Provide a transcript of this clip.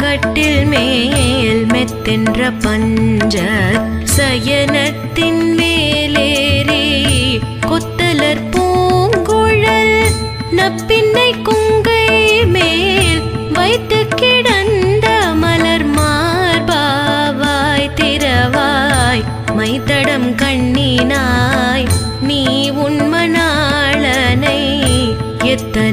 கட்டில் மேல் மெத்தென்ற பஞ்ச சயனத்தின் மேலேறி கொத்தலர் பூங்குழல் நப்பின்னை குங்கை மேல் வைத்து கிடந்த மலர் மார்பாவாய் திரவாய் மைத்தடம் கண்ணினாய் நீ உன்மணாளனை எத்தனை